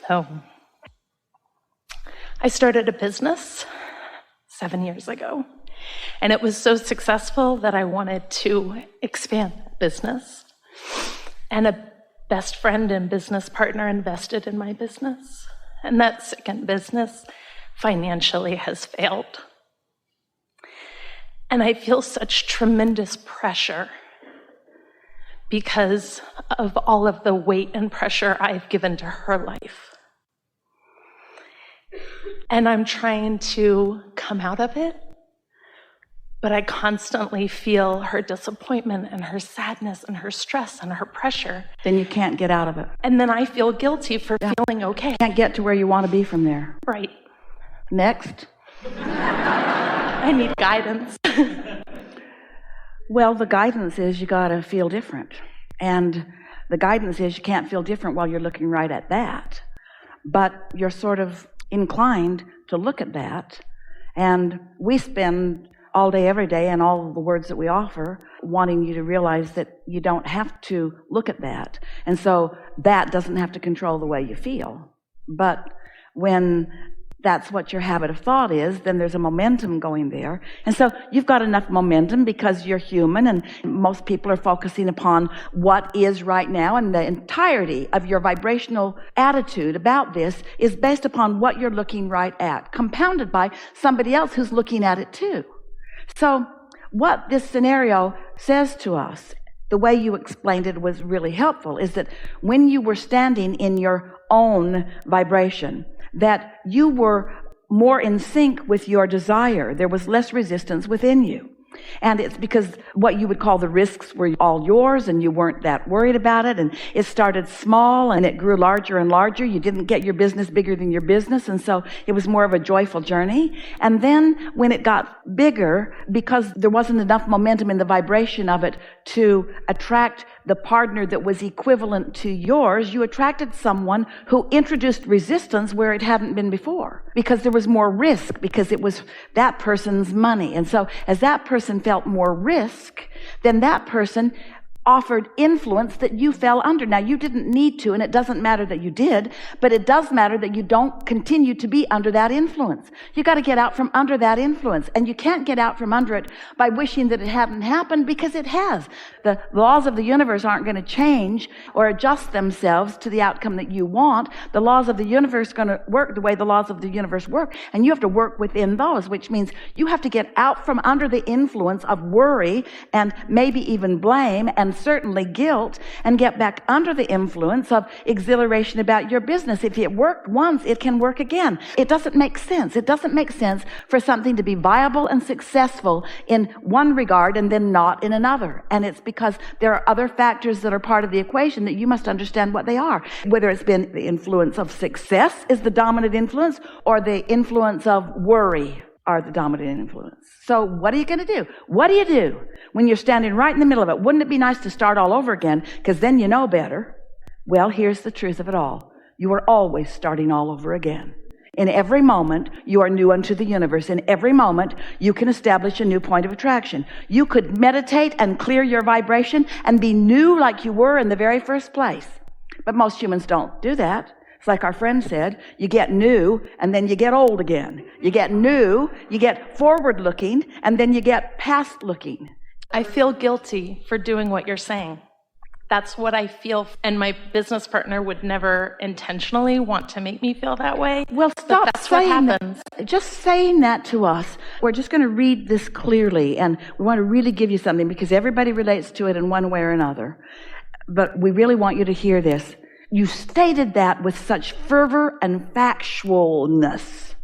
Oh. I started a business 7 years ago, and it was so successful that I wanted to expand the business. And a best friend and business partner invested in my business. And that second business financially has failed. And I feel such tremendous pressure because of all of the weight and pressure I've given to her life. And I'm trying to come out of it, but I constantly feel her disappointment and her sadness and her stress and her pressure. Then you can't get out of it. And then I feel guilty for feeling okay. Can't get to where you want to be from there. Right. Next. I need guidance. Well, the guidance is you got to feel different. And the guidance is you can't feel different while you're looking right at that. But you're sort of inclined to look at that. And we spend all day, every day, and all the words that we offer, wanting you to realize that you don't have to look at that. And so that doesn't have to control the way you feel. But when that's what your habit of thought is, then there's a momentum going there. And so you've got enough momentum because you're human, and most people are focusing upon what is right now, and the entirety of your vibrational attitude about this is based upon what you're looking right at, compounded by somebody else who's looking at it too. So what this scenario says to us, the way you explained it was really helpful, is that when you were standing in your own vibration, that you were more in sync with your desire. There was less resistance within you. And it's because what you would call the risks were all yours, and you weren't that worried about it. And it started small and it grew larger and larger. You didn't get your business bigger than your business. And so it was more of a joyful journey. And then when it got bigger, because there wasn't enough momentum in the vibration of it to attract the partner that was equivalent to yours, you attracted someone who introduced resistance where it hadn't been before, because there was more risk, because it was that person's money. And so as that person felt more risk, then that person offered influence that you fell under. Now, you didn't need to, and it doesn't matter that you did, but it does matter that you don't continue to be under that influence. You got to get out from under that influence, and you can't get out from under it by wishing that it hadn't happened, because it has. The laws of the universe aren't going to change or adjust themselves to the outcome that you want. The laws of the universe are going to work the way the laws of the universe work, and you have to work within those, which means you have to get out from under the influence of worry and maybe even blame and certainly guilt, and get back under the influence of exhilaration about your business. If it worked once, it can work again. It doesn't make sense. It doesn't make sense for something to be viable and successful in one regard and then not in another. And it's because there are other factors that are part of the equation that you must understand what they are. Whether it's been the influence of success is the dominant influence, or the influence of worry are the dominant influence. So what are you going to do? What do you do when you're standing right in the middle of it? Wouldn't it be nice to start all over again, because then you know better? Well, here's the truth of it all. You are always starting all over again. In every moment, you are new unto the universe. In every moment, you can establish a new point of attraction. You could meditate and clear your vibration and be new like you were in the very first place. But most humans don't do that. It's like our friend said, you get new and then you get old again. You get new, you get forward looking, and then you get past looking. I feel guilty for doing what you're saying. That's what I feel, and my business partner would never intentionally want to make me feel that way. Well, stop that's saying what happens. that. Just saying that to us. We're just going to read this clearly, and we want to really give you something, because everybody relates to it in one way or another. But we really want you to hear this. You stated that with such fervor and factualness.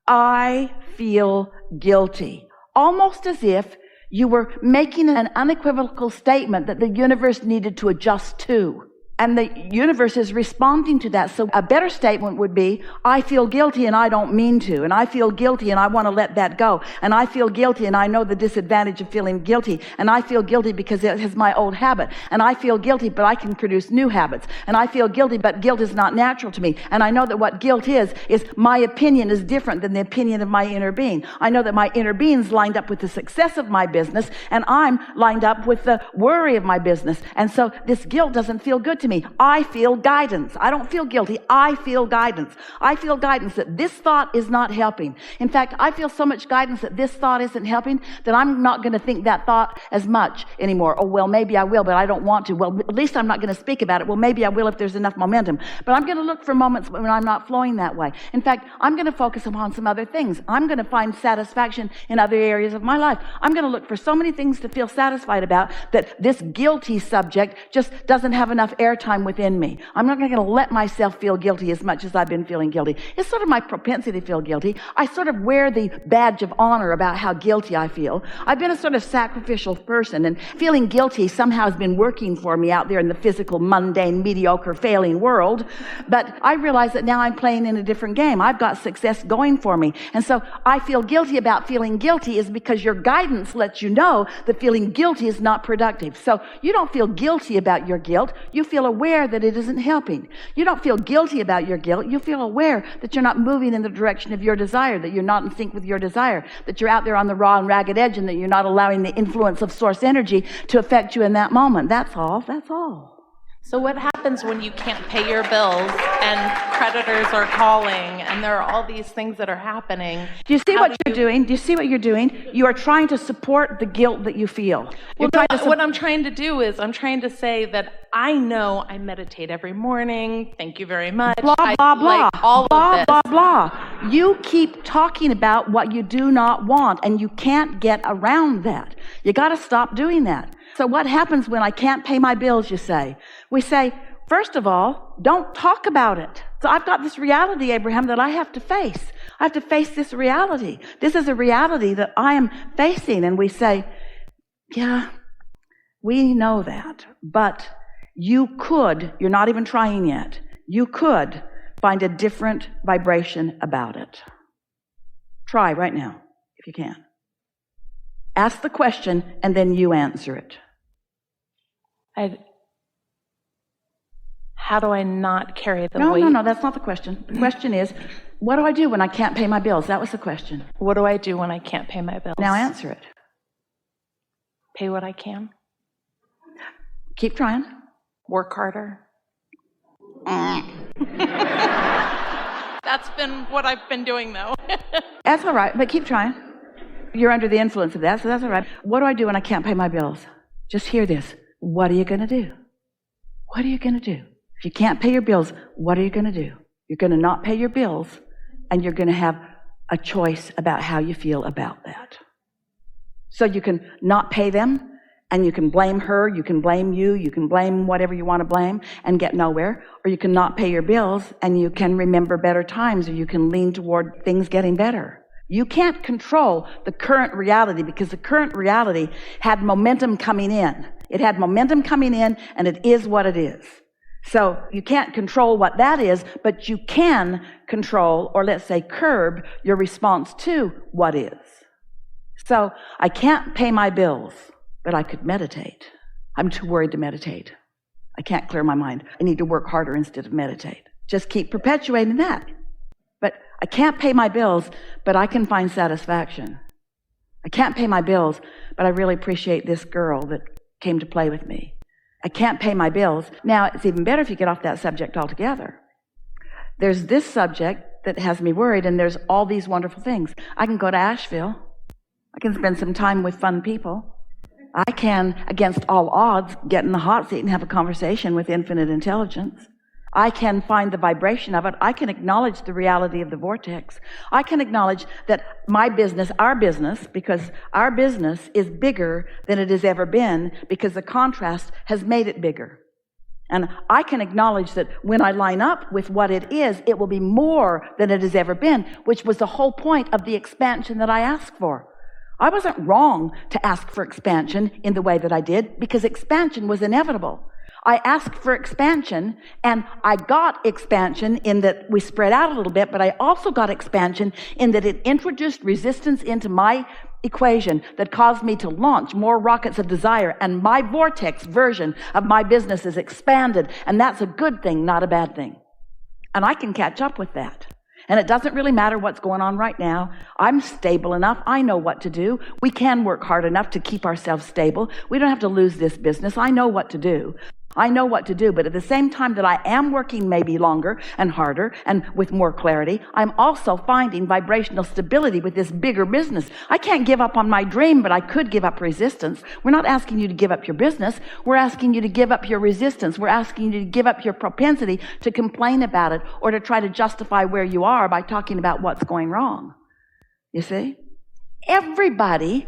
I feel guilty. Almost as if you were making an unequivocal statement that the universe needed to adjust to. And the universe is responding to that. So a better statement would be, I feel guilty and I don't mean to. And I feel guilty and I want to let that go. And I feel guilty and I know the disadvantage of feeling guilty. And I feel guilty because it is my old habit. And I feel guilty, but I can produce new habits. And I feel guilty, but guilt is not natural to me. And I know that what guilt is my opinion is different than the opinion of my inner being. I know that my inner being's lined up with the success of my business, and I'm lined up with the worry of my business. And so this guilt doesn't feel good to me. me. I feel guidance. I don't feel guilty. I feel guidance. I feel guidance that this thought is not helping. In fact, I feel so much guidance that this thought isn't helping that I'm not going to think that thought as much anymore. Oh, well, maybe I will, but I don't want to. Well, at least I'm not going to speak about it. Well, maybe I will if there's enough momentum. But I'm going to look for moments when I'm not flowing that way. In fact, I'm going to focus upon some other things. I'm going to find satisfaction in other areas of my life. I'm going to look for so many things to feel satisfied about that this guilty subject just doesn't have enough airtime within me. I'm not going to let myself feel guilty as much as I've been feeling guilty. It's sort of my propensity to feel guilty. I sort of wear the badge of honor about how guilty I feel. I've been a sort of sacrificial person, and feeling guilty somehow has been working for me out there in the physical, mundane, mediocre, failing world. But I realize that now I'm playing in a different game. I've got success going for me. And so I feel guilty about feeling guilty is because your guidance lets you know that feeling guilty is not productive. So you don't feel guilty about your guilt. You feel aware that it isn't helping. You don't feel guilty about your guilt. You feel aware that you're not moving in the direction of your desire, that you're not in sync with your desire, that you're out there on the raw and ragged edge, and that you're not allowing the influence of source energy to affect you in that moment. That's all. That's all. So what happens when you can't pay your bills and creditors are calling and there are all these things that are happening? Do you see what you're doing? Do you see what you're doing? You are trying to support the guilt that you feel. Well, what I'm trying to do is I'm trying to say that I know I meditate every morning. Thank you very much. Blah, blah, blah. Like all blah, of this. blah, blah. You keep talking about what you do not want, and you can't get around that. You got to stop doing that. So what happens when I can't pay my bills, you say? We say, first of all, don't talk about it. So I've got this reality, Abraham, that I have to face. I have to face this reality. This is a reality that I am facing. And we say, yeah, we know that. But you could, you're not even trying yet, you could find a different vibration about it. Try right now, if you can. Ask the question, and then you answer it. How do I not carry the weight? No, that's not the question. The question is, what do I do when I can't pay my bills? That was the question. What do I do when I can't pay my bills? Now answer it. Pay what I can. Keep trying. Work harder. That's been what I've been doing, though. That's all right, but keep trying. You're under the influence of that, so that's all right. What do I do when I can't pay my bills? Just hear this. What are you going to do? What are you going to do? If you can't pay your bills, what are you going to do? You're going to not pay your bills, and you're going to have a choice about how you feel about that. So you can not pay them, and you can blame her, you can blame you, you can blame whatever you want to blame and get nowhere. Or you can not pay your bills, and you can remember better times, or you can lean toward things getting better. You can't control the current reality because the current reality had momentum coming in. It had momentum coming in, and it is what it is. So you can't control what that is, but you can control, or let's say curb, your response to what is. So I can't pay my bills, but I could meditate. I'm too worried to meditate. I can't clear my mind. I need to work harder instead of meditate. Just keep perpetuating that. But I can't pay my bills, but I can find satisfaction. I can't pay my bills, but I really appreciate this girl that came to play with me. I can't pay my bills. Now, it's even better if you get off that subject altogether. There's this subject that has me worried, and there's all these wonderful things. I can go to Asheville. I can spend some time with fun people. I can, against all odds, get in the hot seat and have a conversation with infinite intelligence. I can find the vibration of it. I can acknowledge the reality of the vortex. I can acknowledge that my business, our business, because our business is bigger than it has ever been because the contrast has made it bigger. And I can acknowledge that when I line up with what it is, it will be more than it has ever been, which was the whole point of the expansion that I asked for. I wasn't wrong to ask for expansion in the way that I did because expansion was inevitable. I asked for expansion, and I got expansion in that we spread out a little bit, but I also got expansion in that it introduced resistance into my equation that caused me to launch more rockets of desire, and my vortex version of my business is expanded, and that's a good thing, not a bad thing. And I can catch up with that. And it doesn't really matter what's going on right now. I'm stable enough. I know what to do. We can work hard enough to keep ourselves stable. We don't have to lose this business. I know what to do. I know what to do, but at the same time that I am working maybe longer and harder and with more clarity, I'm also finding vibrational stability with this bigger business. I can't give up on my dream, but I could give up resistance. We're not asking you to give up your business. We're asking you to give up your resistance. We're asking you to give up your propensity to complain about it or to try to justify where you are by talking about what's going wrong. You see? Everybody,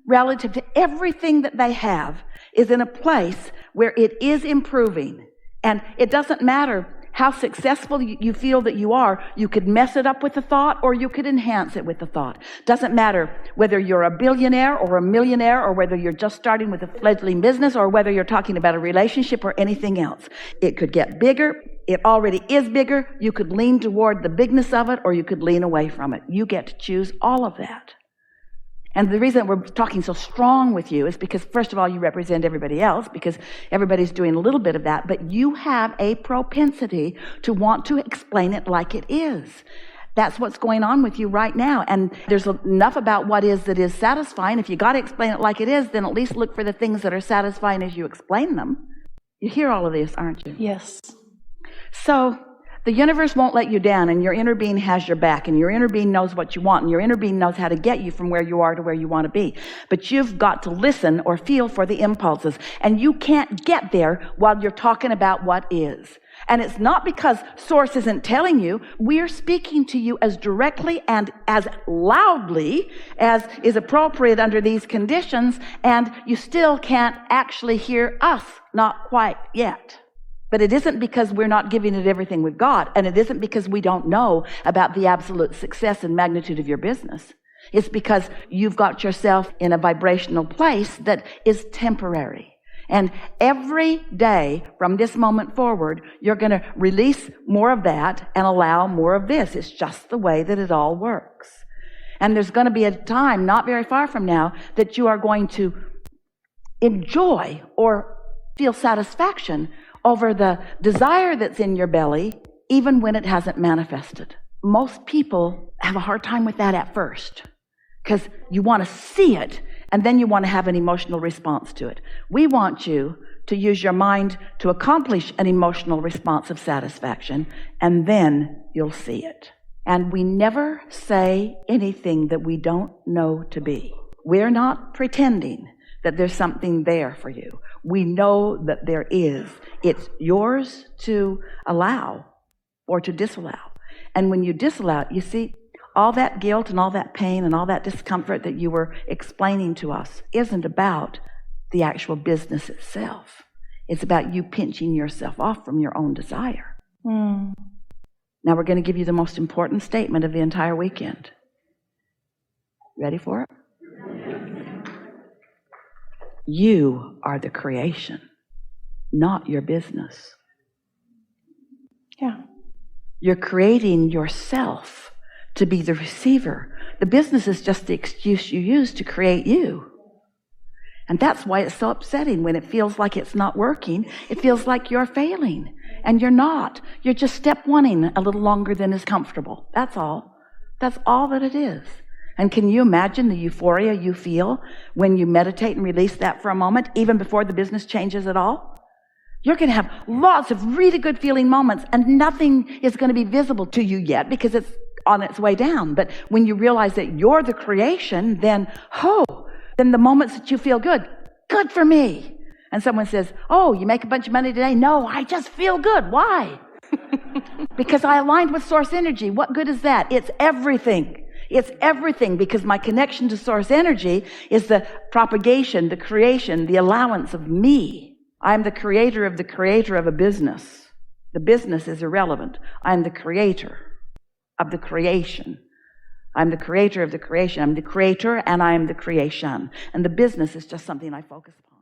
relative to everything that they have, is in a place where it is improving. And it doesn't matter how successful you feel that you are. You could mess it up with a thought or you could enhance it with a thought. Doesn't matter whether you're a billionaire or a millionaire or whether you're just starting with a fledgling business or whether you're talking about a relationship or anything else. It could get bigger. It already is bigger. You could lean toward the bigness of it or you could lean away from it. You get to choose all of that. And the reason we're talking so strong with you is because, first of all, you represent everybody else, because everybody's doing a little bit of that, but you have a propensity to want to explain it like it is. That's what's going on with you right now. And there's enough about what is that is satisfying. If you got to explain it like it is, then at least look for the things that are satisfying as you explain them. You hear all of this, aren't you? Yes. So the universe won't let you down, and your inner being has your back, and your inner being knows what you want, and your inner being knows how to get you from where you are to where you want to be. But you've got to listen or feel for the impulses, and you can't get there while you're talking about what is. And it's not because Source isn't telling you. We're speaking to you as directly and as loudly as is appropriate under these conditions, and you still can't actually hear us, not quite yet. But it isn't because we're not giving it everything we've got, and it isn't because we don't know about the absolute success and magnitude of your business. It's because you've got yourself in a vibrational place that is temporary. And every day from this moment forward, you're going to release more of that and allow more of this. It's just the way that it all works. And there's going to be a time not very far from now that you are going to enjoy or feel satisfaction over the desire that's in your belly, even when it hasn't manifested. Most people have a hard time with that at first because you want to see it and then you want to have an emotional response to it. We want you to use your mind to accomplish an emotional response of satisfaction, and then you'll see it. And we never say anything that we don't know to be. We're not pretending that there's something there for you. We know that there is. It's yours to allow or to disallow. And when you disallow it, you see, all that guilt and all that pain and all that discomfort that you were explaining to us isn't about the actual business itself. It's about you pinching yourself off from your own desire. Now we're going to give you the most important statement of the entire weekend. Ready for it? You are the creation, not your business. Yeah. You're creating yourself to be the receiver. The business is just the excuse you use to create you. And that's why it's so upsetting when it feels like it's not working. It feels like you're failing, and you're not. You're just step one-ing a little longer than is comfortable. That's all. That's all that it is. And can you imagine the euphoria you feel when you meditate and release that for a moment, even before the business changes at all? You're going to have lots of really good feeling moments, and nothing is going to be visible to you yet because it's on its way down. But when you realize that you're the creation, then the moments that you feel good for me. And someone says, oh, you make a bunch of money today? No, I just feel good. Why? Because I aligned with source energy. What good is that? It's everything. It's everything, because my connection to source energy is the propagation, the creation, the allowance of me. I'm the creator of a business. The business is irrelevant. I'm the creator of the creation. I'm the creator of the creation. I'm the creator and I am the creation. And the business is just something I focus upon.